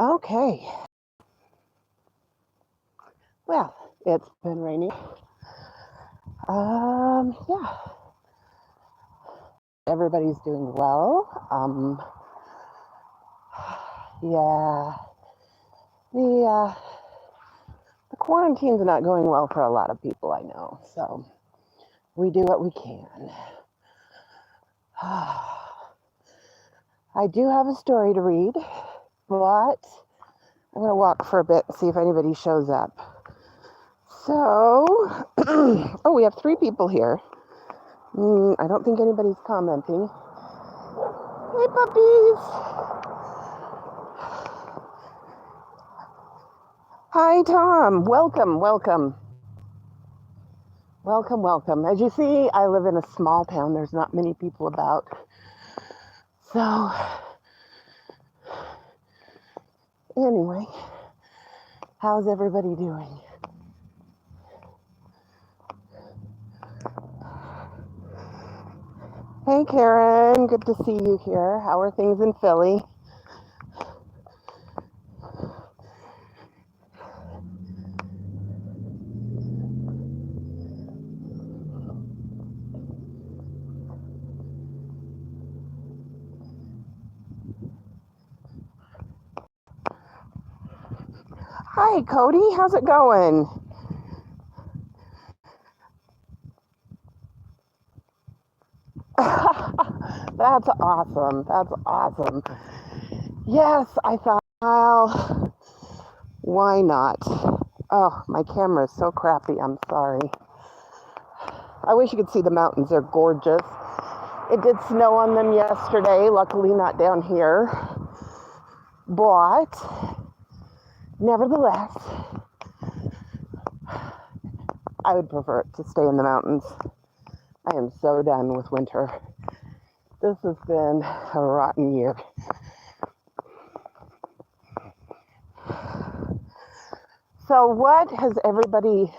Okay. Well, it's been raining. Yeah. Everybody's doing well. Yeah. The quarantine's not going well for a lot of people, I know. So we do what we can. I do have a story to read, but I'm going to walk for a bit and see if anybody shows up. So, oh, we have 3 people here. I don't think anybody's commenting. Hey, puppies. Hi, Tom. Welcome. As you see, I live in a small town. There's not many people about. So, anyway, how's everybody doing? Hey, Karen. Good to see you here. How are things in Philly? Hi, Cody. How's it going? That's awesome. Yes, I thought, well, why not? Oh, my camera is so crappy. I'm sorry. I wish you could see the mountains. They're gorgeous. It did snow on them yesterday. Luckily, not down here. But, nevertheless, I would prefer it to stay in the mountains. I am so done with winter. This has been a rotten year. So what has everybody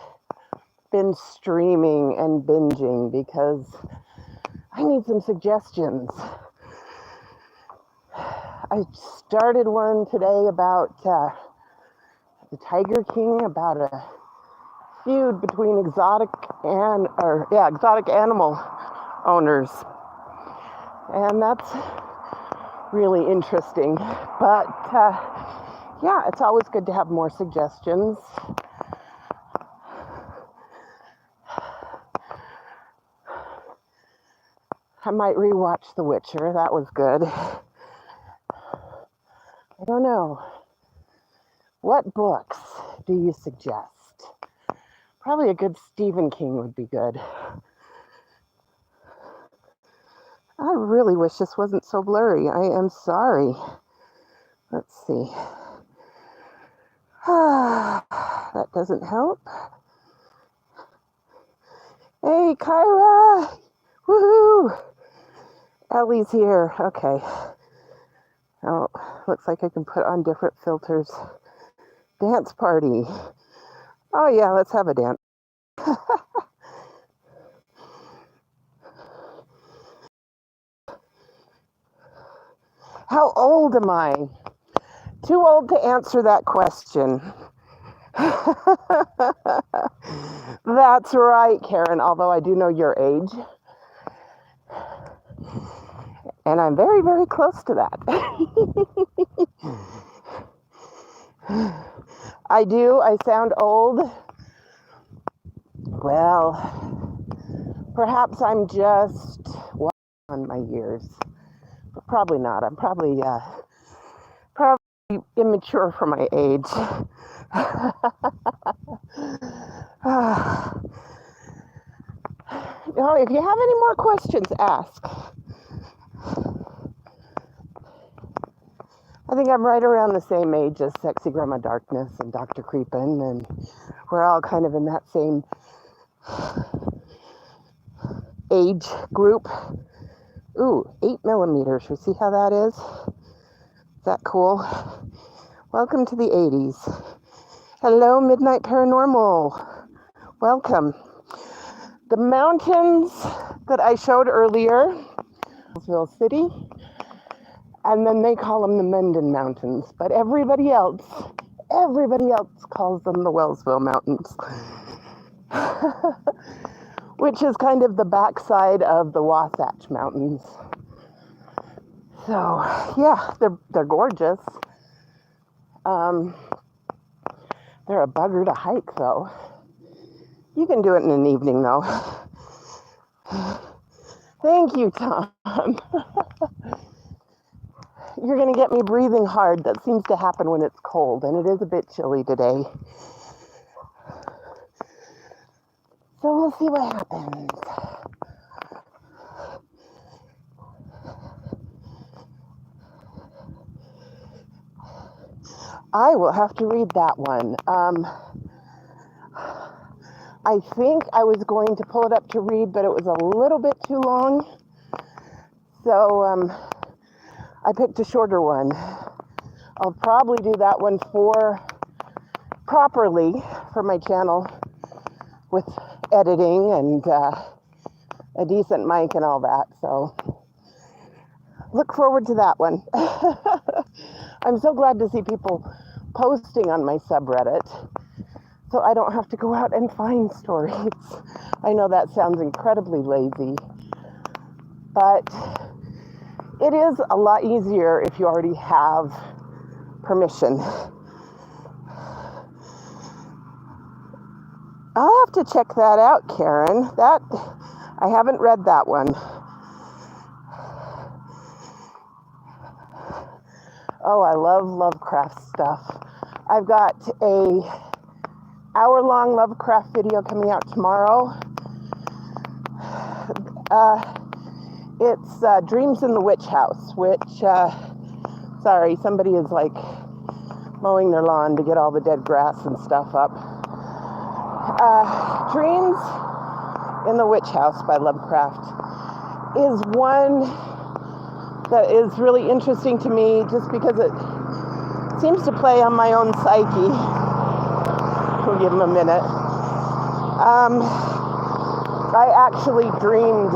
been streaming and binging? Because I need some suggestions. I started one today about the Tiger King, about a feud between exotic animal owners. And that's really interesting. But yeah, it's always good to have more suggestions. I might rewatch The Witcher. That was good. I don't know. What books do you suggest? Probably a good Stephen King would be good. I really wish this wasn't so blurry. I am sorry. Let's see. That doesn't help. Hey, Kyra! Woohoo! Ellie's here. Okay. Oh, looks like I can put on different filters. Dance party. Oh, yeah, let's have a dance. How old am I? Too old to answer that question. That's right, Karen, although I do know your age. And I'm very, very close to that. I do. I sound old. Well, perhaps I'm just on my years. But probably not. I'm probably immature for my age. Oh, if you have any more questions, ask. I think I'm right around the same age as Sexy Grandma Darkness and Dr. Creepin', and we're all kind of in that same age group. Ooh, 8mm. You see how that is? Is that cool? Welcome to the 80s. Hello, Midnight Paranormal. Welcome. The mountains that I showed earlier, City, And then they call them the Menden Mountains, but everybody else calls them the Wellsville Mountains, which is kind of the backside of the Wasatch Mountains. So yeah, they're gorgeous. They're a bugger to hike though. You can do it in an evening though. Thank you, Tom. You're going to get me breathing hard. That seems to happen when it's cold, and it is a bit chilly today. So we'll see what happens. I will have to read that one. I think I was going to pull it up to read, but it was a little bit too long. So I picked a shorter one. I'll probably do that one properly for my channel with editing and a decent mic and all that. So look forward to that one. I'm so glad to see people posting on my subreddit, so I don't have to go out and find stories. I know that sounds incredibly lazy, but it is a lot easier if you already have permission. I'll have to check that out, Karen. I haven't read that one. Oh, I love Lovecraft stuff. I've got a hour-long Lovecraft video coming out tomorrow. It's Dreams in the Witch House, which, sorry, somebody is like mowing their lawn to get all the dead grass and stuff up. Dreams in the Witch House by Lovecraft is one that is really interesting to me just because it seems to play on my own psyche. We'll give him a minute. I actually dreamed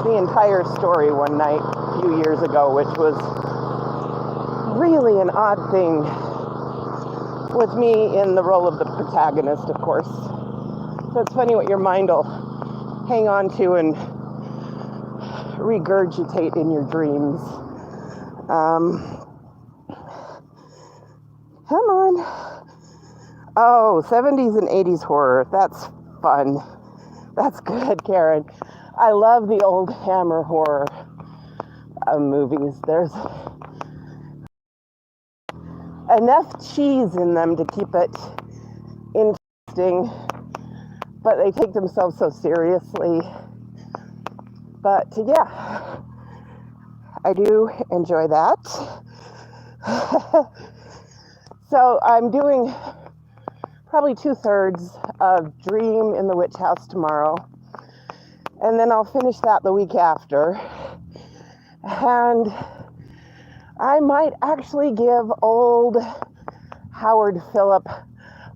the entire story one night a few years ago, which was really an odd thing with me in the role of the protagonist, of course. So it's funny what your mind will hang on to and regurgitate in your dreams. Come on. Oh, 70s and 80s horror. That's fun. That's good, Karen. I love the old Hammer horror movies. There's enough cheese in them to keep it interesting, but they take themselves so seriously. But yeah, I do enjoy that. So I'm doing probably 2/3 of Dream in the Witch House tomorrow. And then I'll finish that the week after. And I might actually give old Howard Phillip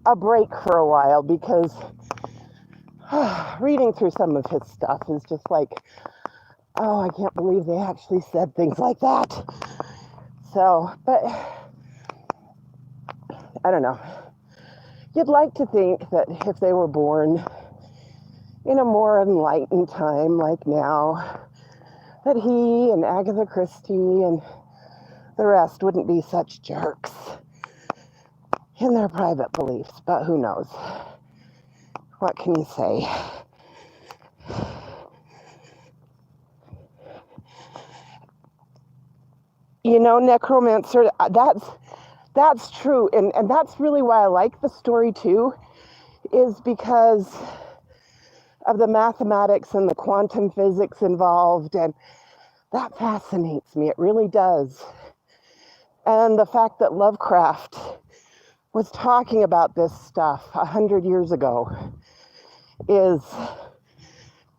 a break for a while, because reading through some of his stuff is just like, oh, I can't believe they actually said things like that. So, but I don't know. You'd like to think that if they were born in a more enlightened time like now, that he and Agatha Christie and the rest wouldn't be such jerks in their private beliefs, but who knows? What can you say? You know, necromancer, that's true, and that's really why I like the story too, is because of the mathematics and the quantum physics involved, and that fascinates me. It really does. And the fact that Lovecraft was talking about this stuff 100 years ago is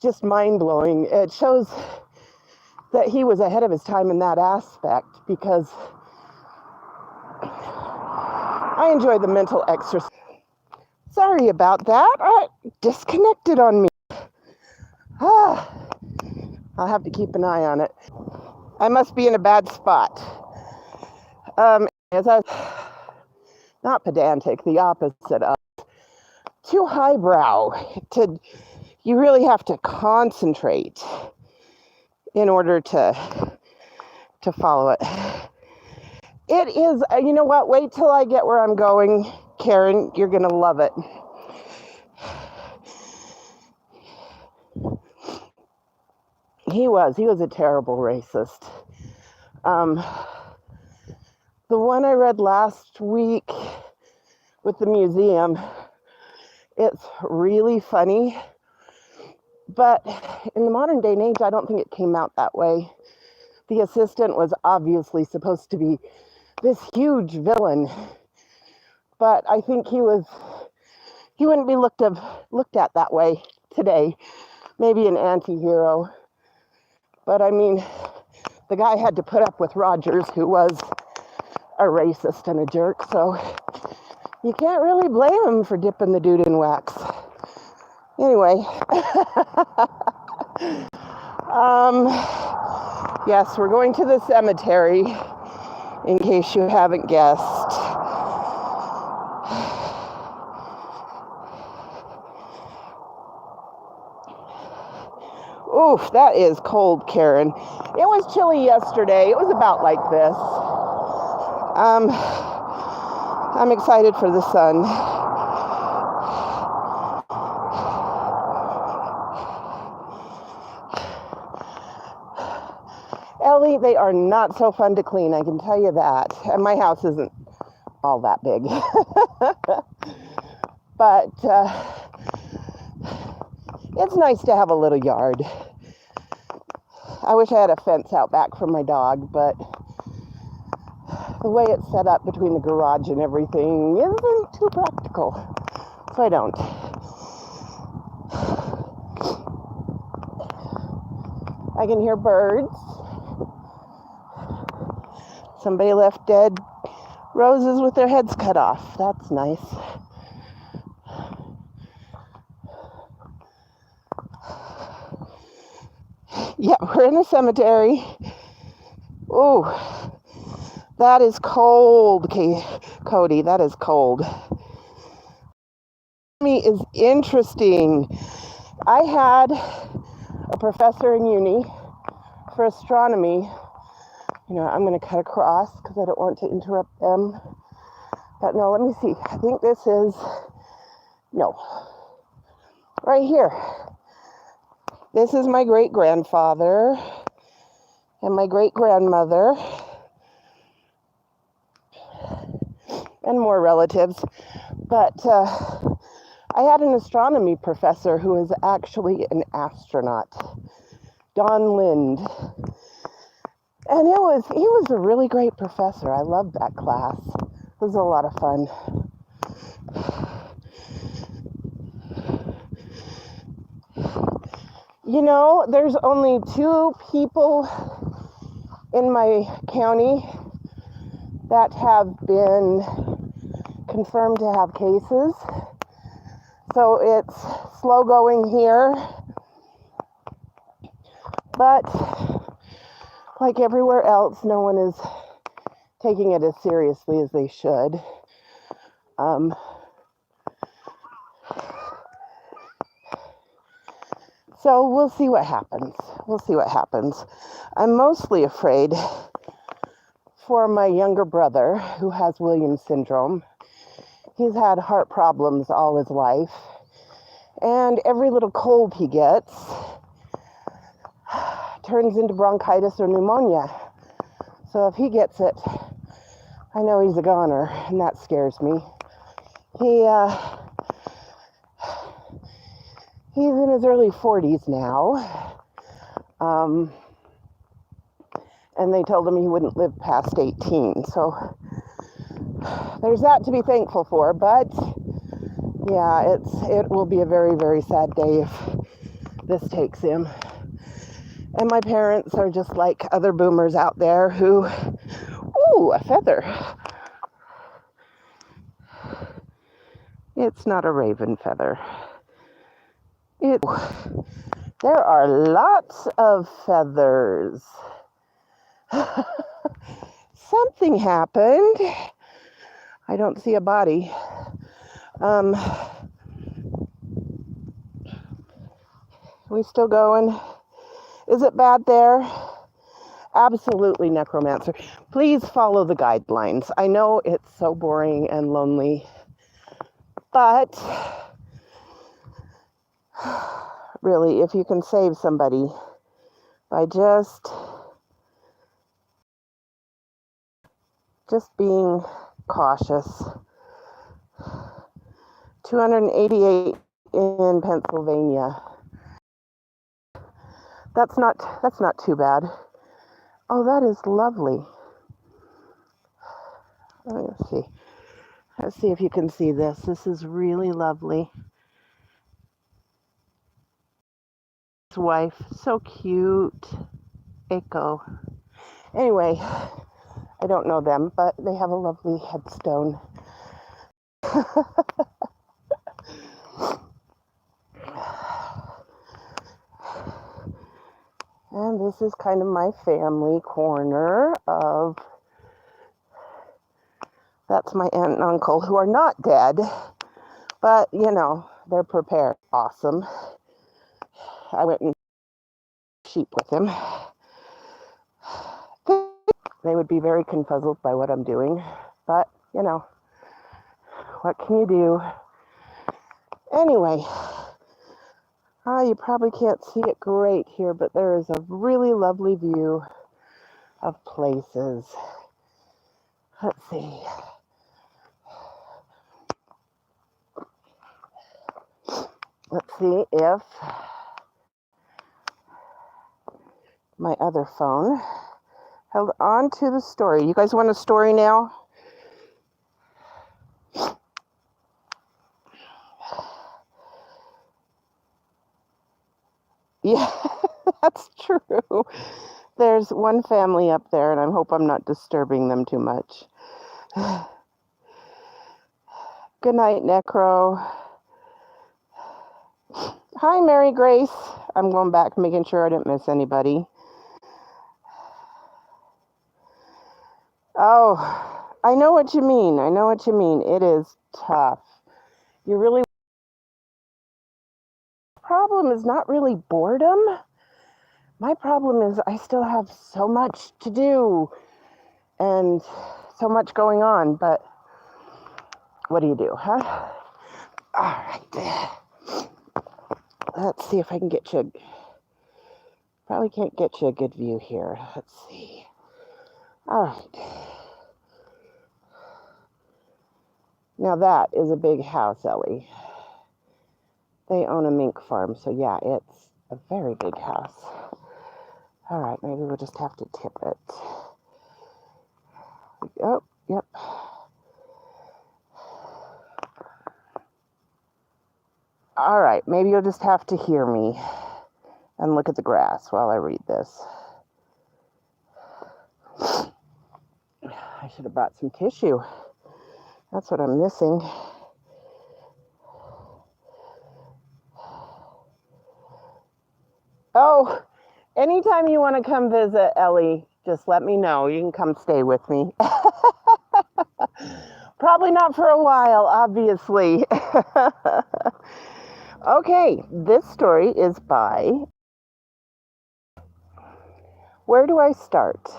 just mind-blowing. It shows that he was ahead of his time in that aspect, because I enjoy the mental exercise. Sorry about that. Disconnected on me. I'll have to keep an eye on it. I must be in a bad spot. As I not pedantic, the opposite of too highbrow. You really have to concentrate in order to follow it. It is, you know what? Wait till I get where I'm going, Karen. You're gonna love it. He was a terrible racist. The one I read last week with the museum, it's really funny, but in the modern day and age, I don't think it came out that way. The assistant was obviously supposed to be this huge villain, but I think he wouldn't be looked at that way today. Maybe an anti-hero. But I mean, the guy had to put up with Rogers, who was a racist and a jerk, so you can't really blame him for dipping the dude in wax. Anyway, yes, we're going to the cemetery, in case you haven't guessed. Oof, that is cold, Karen. It was chilly yesterday. It was about like this. I'm excited for the sun. Ellie, they are not so fun to clean, I can tell you that. And my house isn't all that big. But it's nice to have a little yard. I wish I had a fence out back for my dog, but the way it's set up between the garage and everything isn't too practical. So I don't. I can hear birds. Somebody left dead roses with their heads cut off. That's nice. Yeah, we're in a cemetery. Ooh, that is cold, Cody. That is cold. Is interesting. I had a professor in uni for astronomy. You know, I'm going to cut across because I don't want to interrupt them. But no, let me see. I think this is, no, right here. This is my great-grandfather and my great-grandmother and more relatives. But I had an astronomy professor who was actually an astronaut, Don Lind. And he was a really great professor. I loved that class. It was a lot of fun. You know, there's only 2 people in my county that have been confirmed to have cases. So it's slow going here. But like everywhere else, no one is taking it as seriously as they should. So we'll see what happens. We'll see what happens. I'm mostly afraid for my younger brother who has Williams syndrome. He's had heart problems all his life. And every little cold he gets turns into bronchitis or pneumonia. So if he gets it, I know he's a goner, and that scares me. He's in his early 40s now. And they told him he wouldn't live past 18. So there's that to be thankful for. But yeah, it will be a very, very sad day if this takes him. And my parents are just like other boomers out there who, ooh, a feather. It's not a raven feather. There are lots of feathers. something happened. I don't see a body. We still going? Is it bad there? Absolutely, necromancer. Please follow the guidelines. I know it's so boring and lonely, but really, if you can save somebody by just being cautious. 288 in Pennsylvania. That's not too bad. Oh, that is lovely. Let's see. Let's see if you can see this. This is really lovely. His wife, so cute. Echo. Anyway, I don't know them, but they have a lovely headstone. And this is kind of my family corner of, that's my aunt and uncle who are not dead, but you know, they're prepared. Awesome. I went and sheep with him. They would be very confuzzled by what I'm doing, but you know, what can you do? Anyway, you probably can't see it great here, but there is a really lovely view of places. Let's see. Let's see if my other phone held on to the story. You guys want a story now? Yeah, that's true. There's one family up there, and I hope I'm not disturbing them too much. Good night, Necro. Hi, Mary Grace. I'm going back, making sure I didn't miss anybody. Oh, I know what you mean. I know what you mean. It is tough. You really... Problem is not really boredom. My problem is I still have so much to do and so much going on, but what do you do, huh? All right. Let's see if I can get you... Probably can't get you a good view here. Let's see. All right. Now that is a big house, Ellie. They own a mink farm, so yeah, it's a very big house. All right, maybe we'll just have to tip it. Oh, yep. All right, maybe you'll just have to hear me and look at the grass while I read this. I should have brought some tissue. That's what I'm missing. Oh, anytime you want to come visit, Ellie, just let me know. You can come stay with me. Probably not for a while, obviously. Okay, this story is by... Where do I start?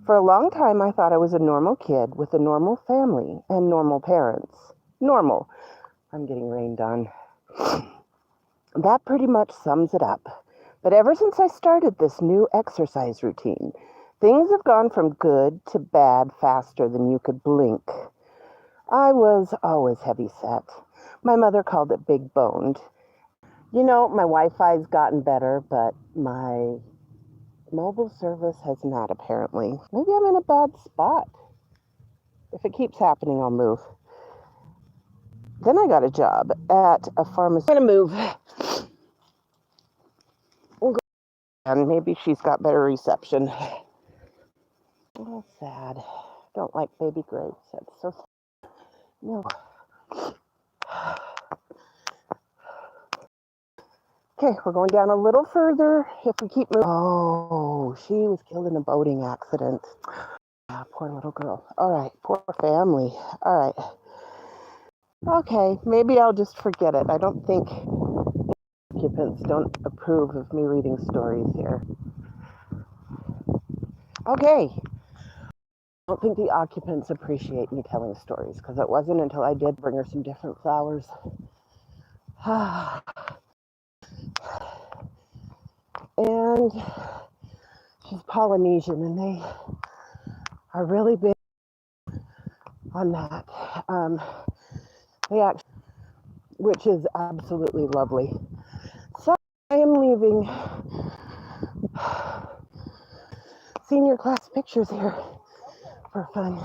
For a long time, I thought I was a normal kid with a normal family and normal parents. Normal. I'm getting rained on. That pretty much sums it up. But ever since I started this new exercise routine, things have gone from good to bad faster than you could blink. I was always heavy-set. My mother called it big-boned. You know, my Wi-Fi's gotten better, but my mobile service has not, apparently. Maybe I'm in a bad spot. If it keeps happening, I'll move. Then I got a job at a pharmacy. I'm going to move. We'll go. And maybe she's got better reception. Oh, sad. Don't like baby grapes. That's so sad. No. Okay, we're going down a little further if we keep moving. Oh, she was killed in a boating accident. Poor little girl. All right, poor family. All right. Okay, maybe I'll just forget it. I don't think occupants don't approve of me reading stories here. Okay. I don't think the occupants appreciate me telling stories because it wasn't until I did bring her some different flowers. And she's Polynesian and they are really big on that. They actually, which is absolutely lovely. So I am leaving senior class pictures here for fun.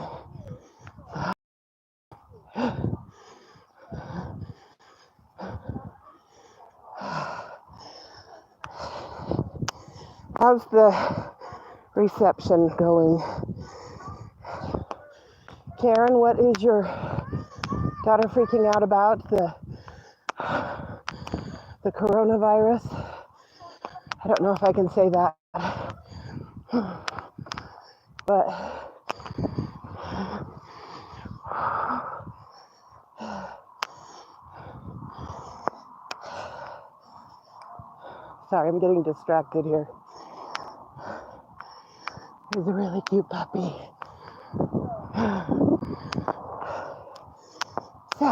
How's the reception going? Karen, what is your daughter freaking out about? The coronavirus? I don't know if I can say that. But sorry, I'm getting distracted here. He's a really cute puppy. So,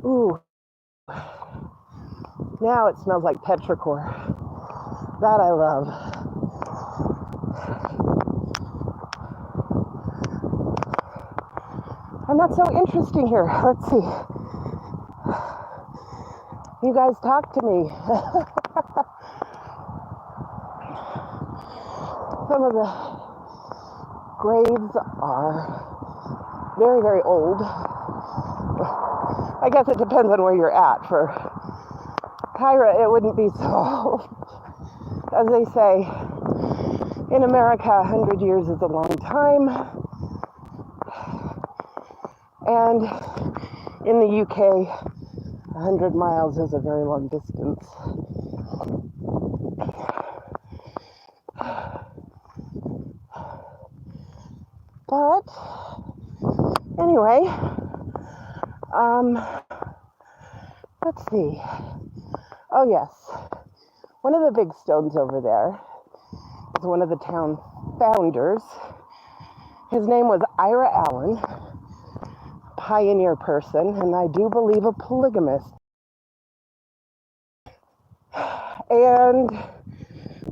ooh, now it smells like petrichor. That I love. I'm not so interesting here. Let's see. You guys talk to me. Some of the graves are very, very old. I guess it depends on where you're at. For Kyra, it wouldn't be so old. As they say, in America, 100 years is a long time. And in the UK, 100 miles is a very long distance. But anyway, let's see. Oh yes, one of the big stones over there is one of the town founders. His name was Ira Allen, pioneer person, and I do believe a polygamist. And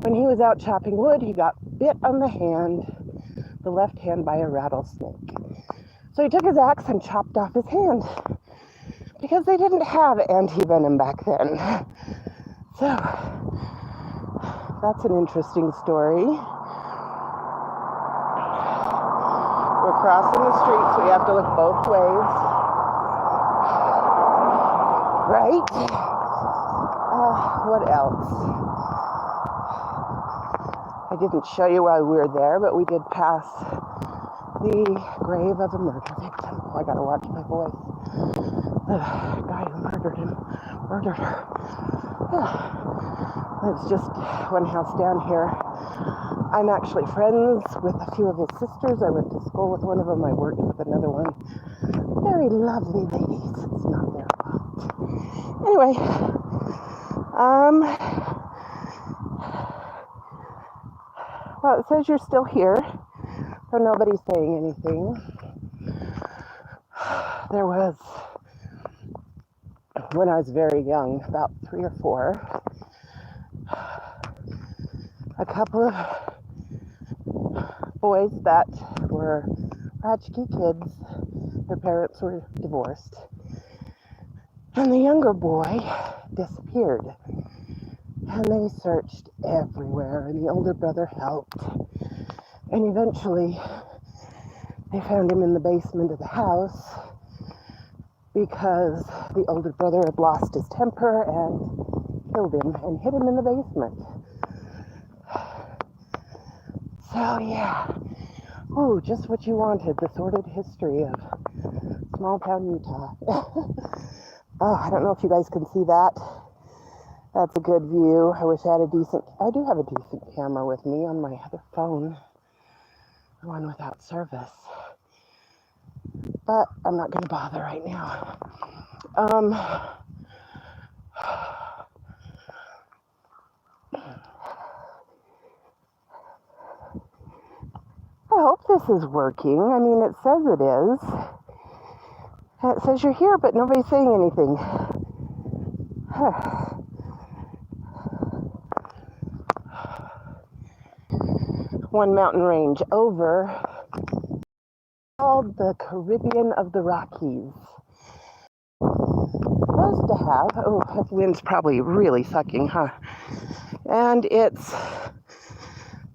when he was out chopping wood, he got bit on the hand, the left hand, by a rattlesnake. So he took his axe and chopped off his hand because they didn't have anti-venom back then. So that's an interesting story. We're crossing the street, so we have to look both ways. Right? What else? I didn't show you while we were there, but we did pass the grave of a murder victim. Oh, I gotta watch my voice. The guy who murdered her. There's just one house down here. I'm actually friends with a few of his sisters. I went to school with one of them. I worked with another one. Very lovely ladies. It's not their fault. Anyway, well, it says you're still here, so nobody's saying anything. There was, when I was very young, about 3 or 4, a couple of boys that were latchkey kids. Their parents were divorced. And the younger boy disappeared. And they searched everywhere, and the older brother helped. And eventually, they found him in the basement of the house because the older brother had lost his temper and killed him and hid him in the basement. So, yeah. Ooh, just what you wanted, the sordid history of small town Utah. Oh, I don't know if you guys can see that. That's a good view. I wish I had I do have a decent camera with me on my other phone, the one without service. But I'm not going to bother right now. I hope this is working. I mean, it says it is. And it says you're here, but nobody's saying anything. One mountain range over, called the Caribbean of the Rockies. Supposed to have, oh, that wind's probably really sucking, huh? And it's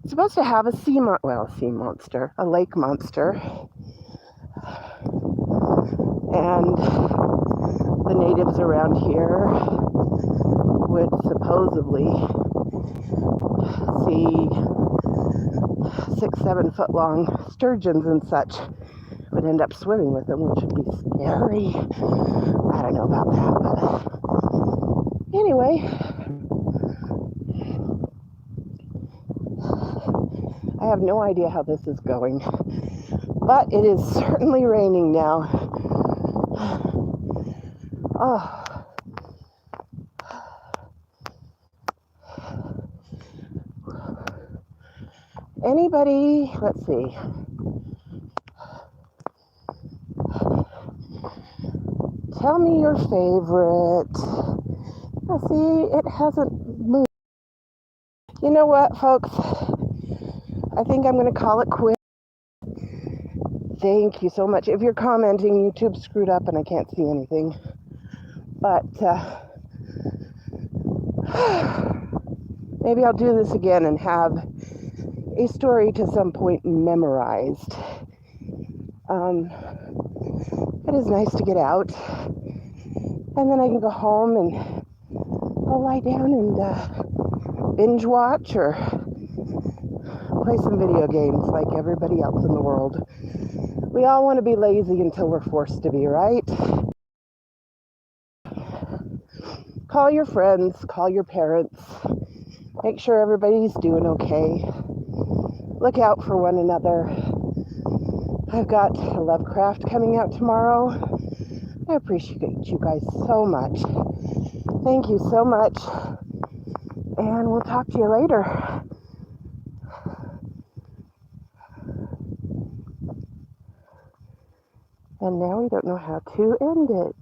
supposed to have a a lake monster. And the natives around here would supposedly see 6-7 foot long sturgeons and such, would end up swimming with them, which would be scary. I don't know about that, but anyway, I have no idea how this is going, but it is certainly raining now. Oh. Anybody, let's see. Tell me your favorite. Now see, it hasn't moved. You know what, folks? I think I'm going to call it quits. Thank you so much. If you're commenting, YouTube screwed up and I can't see anything. But maybe I'll do this again and have a story to some point memorized. It is nice to get out. And then I can go home and I'll lie down and binge watch or play some video games like everybody else in the world. We all want to be lazy until we're forced to be, right? Call your friends, call your parents, make sure everybody's doing okay. Look out for one another. I've got Lovecraft coming out tomorrow. I appreciate you guys so much. Thank you so much. And we'll talk to you later. And now we don't know how to end it.